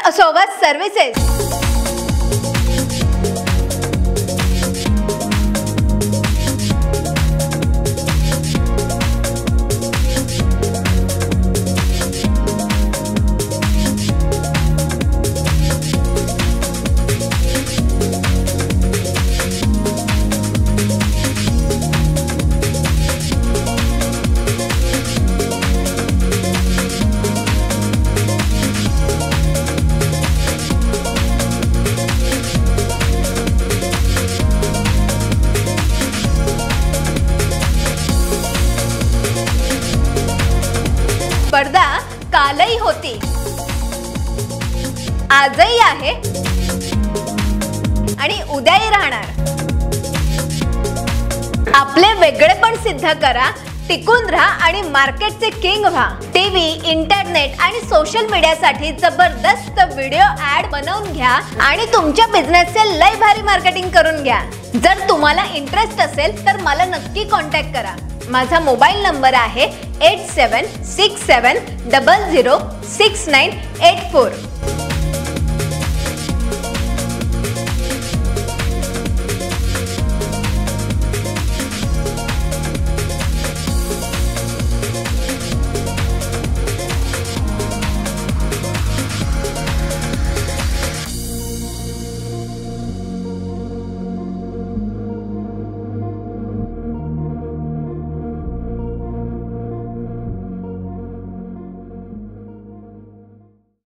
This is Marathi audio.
असोगत सर्व्हिसेस। पडदा कालही होती, आजही आहे आणि उद्याही राहणार। आपले वेगळेपण सिद्ध करा, टिकून राहा आणि मार्केटचे किंग व्हा। टीव्ही, इंटरनेट आणि सोशल मीडियासाठी जबरदस्त व्हिडिओ ऍड बनवून घ्या आणि तुमच्या बिझनेसचे लय भारी मार्केटिंग करून घ्या। जर तुम्हाला इंटरेस्ट असेल तर मला नक्की कॉन्टॅक्ट करा। माझा मोबाईल नंबर आहे 8767006984।